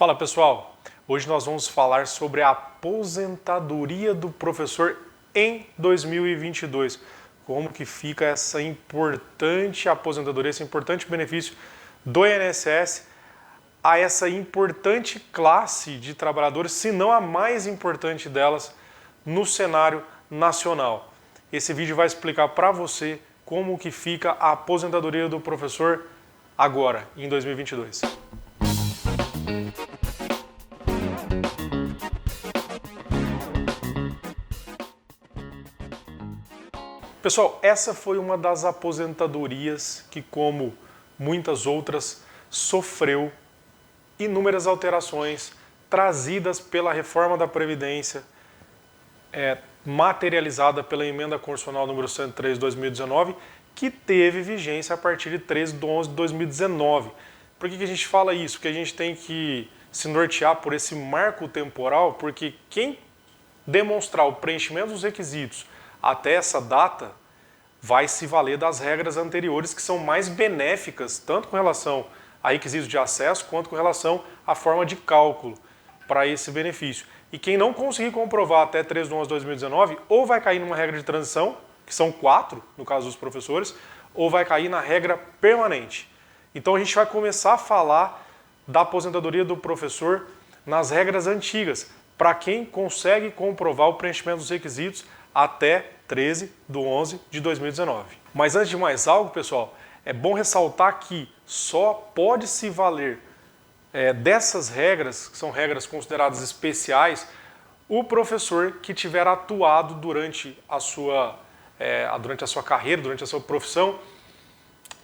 Fala pessoal, hoje nós vamos falar sobre a aposentadoria do professor em 2022. Como que fica essa importante aposentadoria, esse importante benefício do INSS a essa importante classe de trabalhadores, se não a mais importante delas, no cenário nacional. Esse vídeo vai explicar para você como que fica a aposentadoria do professor agora, em 2022. Pessoal, essa foi uma das aposentadorias que, como muitas outras, sofreu inúmeras alterações trazidas pela reforma da Previdência, materializada pela emenda constitucional número 103 de 2019, que teve vigência a partir de 13/11/2019. Por que a gente fala isso? Porque a gente tem que se nortear por esse marco temporal, porque quem demonstrar o preenchimento dos requisitos até essa data vai se valer das regras anteriores, que são mais benéficas, tanto com relação a requisitos de acesso, quanto com relação à forma de cálculo para esse benefício. E quem não conseguir comprovar até 13/11/2019, ou vai cair numa regra de transição, que são 4, no caso dos professores, ou vai cair na regra permanente. Então a gente vai começar a falar da aposentadoria do professor nas regras antigas, para quem consegue comprovar o preenchimento dos requisitos até 13/11/2019. Mas antes de mais algo, pessoal, é bom ressaltar que só pode se valer dessas regras, que são regras consideradas especiais, o professor que tiver atuado durante a sua carreira, durante a sua profissão,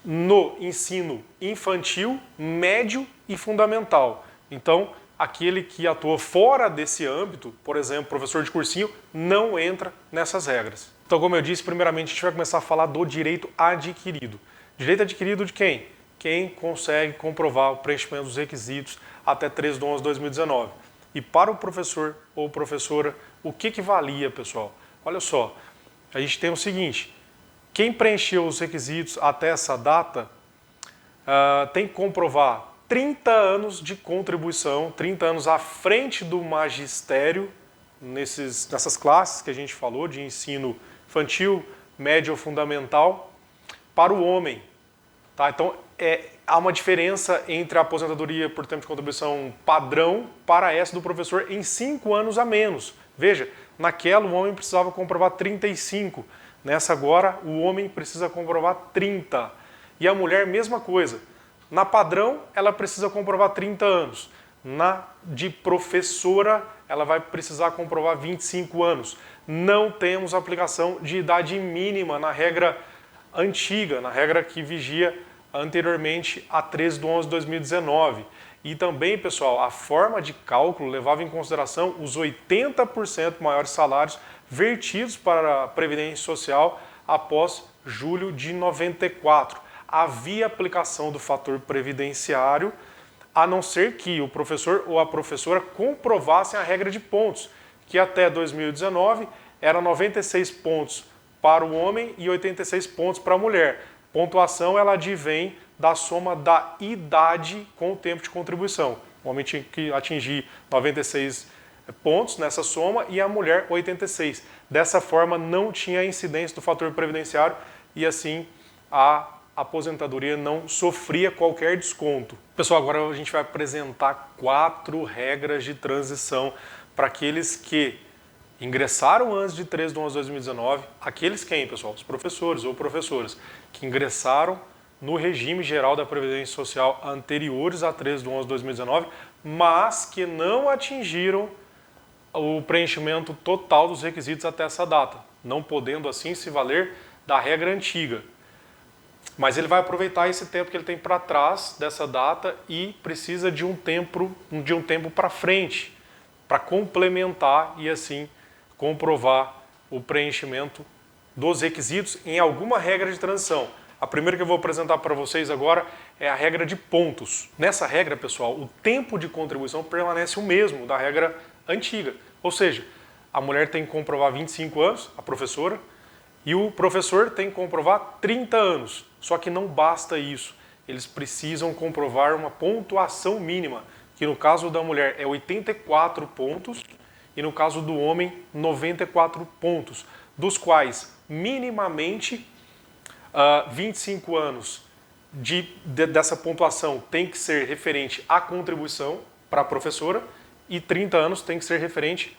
no ensino infantil, médio e fundamental. Então, aquele que atua fora desse âmbito, por exemplo, professor de cursinho, não entra nessas regras. Então, como eu disse, primeiramente a gente vai começar a falar do direito adquirido. Direito adquirido de quem? Quem consegue comprovar o preenchimento dos requisitos até 13/11/2019. E para o professor ou professora, o que valia, pessoal? Olha só, a gente tem o seguinte: quem preencheu os requisitos até essa data tem que comprovar 30 anos de contribuição, 30 anos à frente do magistério, nessas classes que a gente falou, de ensino infantil, médio ou fundamental, para o homem. Tá? Então, há uma diferença entre a aposentadoria por tempo de contribuição padrão para essa do professor em 5 anos a menos. Veja, naquela o homem precisava comprovar 35, nessa agora o homem precisa comprovar 30. E a mulher, mesma coisa. Na padrão, ela precisa comprovar 30 anos. Na de professora, ela vai precisar comprovar 25 anos. Não temos aplicação de idade mínima na regra antiga, na regra que vigia anteriormente a 13/11/2019. E também, pessoal, a forma de cálculo levava em consideração os 80% maiores salários vertidos para a Previdência Social após julho de 94. Havia aplicação do fator previdenciário, a não ser que o professor ou a professora comprovassem a regra de pontos, que até 2019 era 96 pontos para o homem e 86 pontos para a mulher. Pontuação ela advém da soma da idade com o tempo de contribuição. O homem tinha que atingir 96 pontos nessa soma e a mulher 86. Dessa forma não tinha incidência do fator previdenciário e assim a aposentadoria não sofria qualquer desconto. Pessoal, agora a gente vai apresentar 4 regras de transição para aqueles que ingressaram antes de 13/11/2019, aqueles quem, pessoal? Os professores ou professoras que ingressaram no regime geral da Previdência Social anteriores a 13/11/2019, mas que não atingiram o preenchimento total dos requisitos até essa data, não podendo assim se valer da regra antiga. Mas ele vai aproveitar esse tempo que ele tem para trás dessa data e precisa de um tempo para frente, para complementar e assim comprovar o preenchimento dos requisitos em alguma regra de transição. A primeira que eu vou apresentar para vocês agora é a regra de pontos. Nessa regra, pessoal, o tempo de contribuição permanece o mesmo da regra antiga. Ou seja, a mulher tem que comprovar 25 anos, a professora, e o professor tem que comprovar 30 anos. Só que não basta isso. Eles precisam comprovar uma pontuação mínima que no caso da mulher é 84 pontos e no caso do homem 94 pontos, dos quais minimamente 25 anos dessa pontuação tem que ser referente à contribuição para a professora e 30 anos tem que ser referente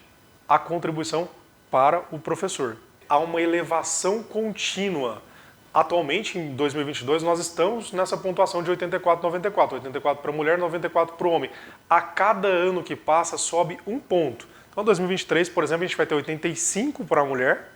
à contribuição para o professor. Há uma elevação contínua. Atualmente, em 2022, nós estamos nessa pontuação de 84, 94. 84 para a mulher, 94 para o homem. A cada ano que passa, sobe um ponto. Então, em 2023, por exemplo, a gente vai ter 85 para a mulher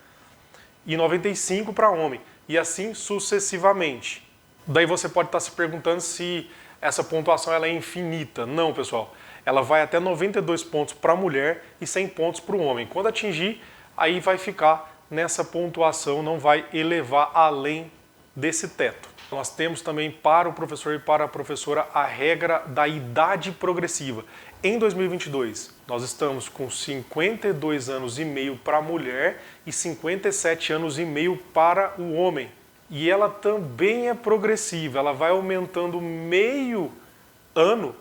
e 95 para o homem. E assim sucessivamente. Daí você pode estar se perguntando se essa pontuação ela é infinita. Não, pessoal. Ela vai até 92 pontos para a mulher e 100 pontos para o homem. Quando atingir, aí vai ficar nessa pontuação, não vai elevar além desse teto. Nós temos também para o professor e para a professora a regra da idade progressiva. Em 2022, nós estamos com 52 anos e meio para a mulher e 57 anos e meio para o homem. E ela também é progressiva, ela vai aumentando meio ano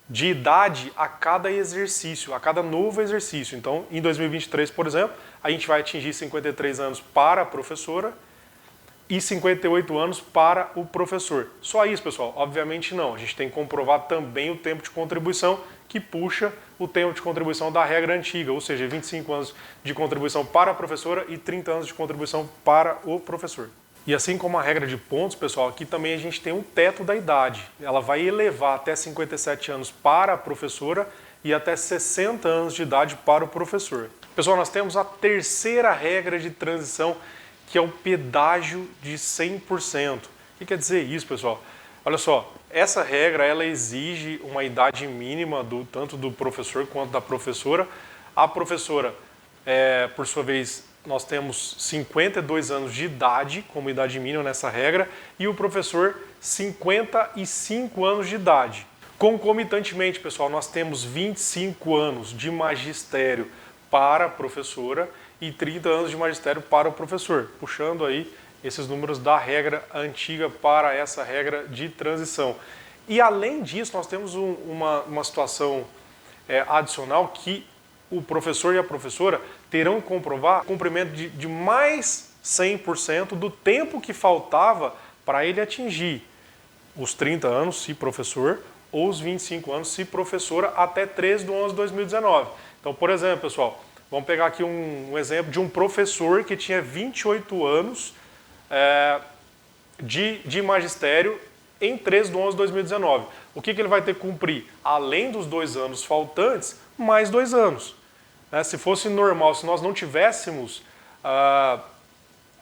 de idade a cada exercício, a cada novo exercício. Então, em 2023, por exemplo, a gente vai atingir 53 anos para a professora e 58 anos para o professor. Só isso, pessoal? Obviamente não. A gente tem que comprovar também o tempo de contribuição, que puxa o tempo de contribuição da regra antiga, ou seja, 25 anos de contribuição para a professora e 30 anos de contribuição para o professor. E assim como a regra de pontos, pessoal, aqui também a gente tem um teto da idade. Ela vai elevar até 57 anos para a professora e até 60 anos de idade para o professor. Pessoal, nós temos a terceira regra de transição, que é o pedágio de 100%. O que quer dizer isso, pessoal? Olha só, essa regra ela exige uma idade mínima tanto do professor quanto da professora. A professora, por sua vez, nós temos 52 anos de idade como idade mínima nessa regra e o professor 55 anos de idade. Concomitantemente, pessoal, nós temos 25 anos de magistério para a professora e 30 anos de magistério para o professor, puxando aí esses números da regra antiga para essa regra de transição. E além disso, nós temos uma situação adicional que o professor e a professora terão que comprovar o cumprimento de mais 100% do tempo que faltava para ele atingir os 30 anos, se professor, ou os 25 anos, se professora, até 13/11/2019. Então, por exemplo, pessoal, vamos pegar aqui um exemplo de um professor que tinha 28 anos de magistério em 13/11/2019. O que ele vai ter que cumprir? Além dos 2 anos faltantes, mais 2 anos. Se fosse normal, se nós não tivéssemos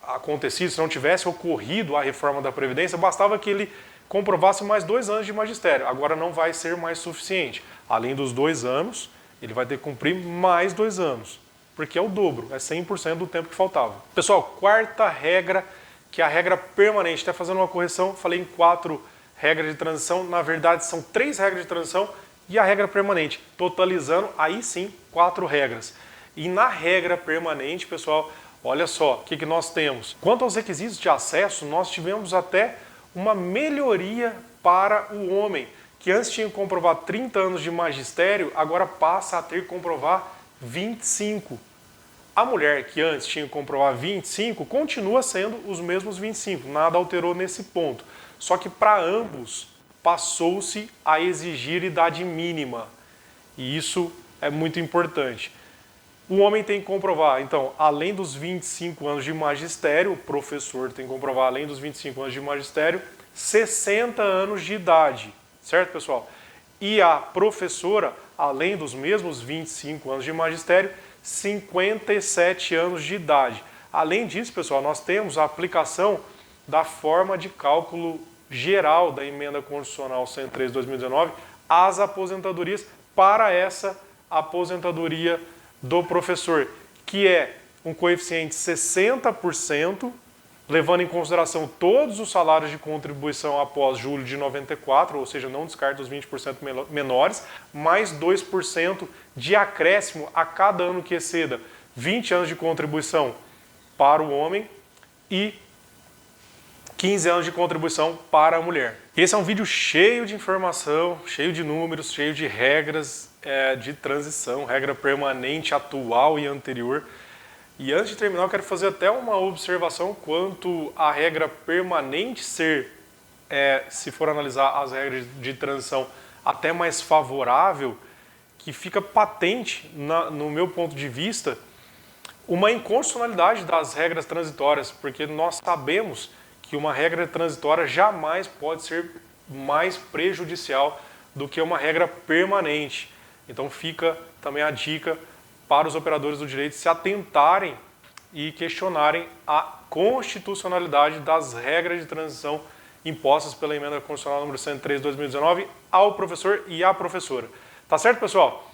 acontecido, se não tivesse ocorrido a reforma da Previdência, bastava que ele comprovasse mais 2 anos de magistério. Agora não vai ser mais suficiente. Além dos 2 anos, ele vai ter que cumprir mais 2 anos, porque é o dobro, é 100% do tempo que faltava. Pessoal, quarta regra, que é a regra permanente. Até fazendo uma correção, falei em 4 regras de transição, na verdade são 3 regras de transição e a regra permanente, totalizando aí sim 4 regras. E na regra permanente, pessoal, olha só o que nós temos. Quanto aos requisitos de acesso, nós tivemos até uma melhoria para o homem, que antes tinha que comprovar 30 anos de magistério, agora passa a ter que comprovar 25. A mulher, que antes tinha que comprovar 25, continua sendo os mesmos 25, nada alterou nesse ponto. Só que para ambos passou-se a exigir idade mínima. E isso é muito importante. O homem tem que comprovar, então, além dos 25 anos de magistério, o professor tem que comprovar, além dos 25 anos de magistério, 60 anos de idade. Certo, pessoal? E a professora, além dos mesmos 25 anos de magistério, 57 anos de idade. Além disso, pessoal, nós temos a aplicação da forma de cálculo geral da Emenda Constitucional 103/2019 às aposentadorias para essa aposentadoria do professor, que é um coeficiente 60%, levando em consideração todos os salários de contribuição após julho de 94, ou seja, não descarta os 20% menores, mais 2% de acréscimo a cada ano que exceda 20 anos de contribuição para o homem e 15 anos de contribuição para a mulher. Esse é um vídeo cheio de informação, cheio de números, cheio de regras de transição, regra permanente, atual e anterior. E antes de terminar, eu quero fazer até uma observação quanto à regra permanente ser, se for analisar as regras de transição, até mais favorável, que fica patente, no meu ponto de vista, uma inconstitucionalidade das regras transitórias, porque nós sabemos que uma regra transitória jamais pode ser mais prejudicial do que uma regra permanente. Então fica também a dica para os operadores do direito se atentarem e questionarem a constitucionalidade das regras de transição impostas pela Emenda Constitucional número 103 de 2019 ao professor e à professora. Tá certo, pessoal?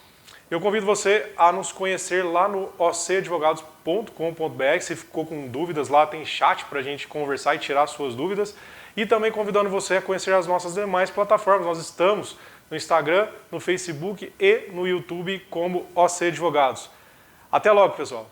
Eu convido você a nos conhecer lá no ocadvogados.com.br. Se ficou com dúvidas, lá tem chat para a gente conversar e tirar suas dúvidas. E também convidando você a conhecer as nossas demais plataformas. Nós estamos no Instagram, no Facebook e no YouTube como OC Advogados. Até logo, pessoal!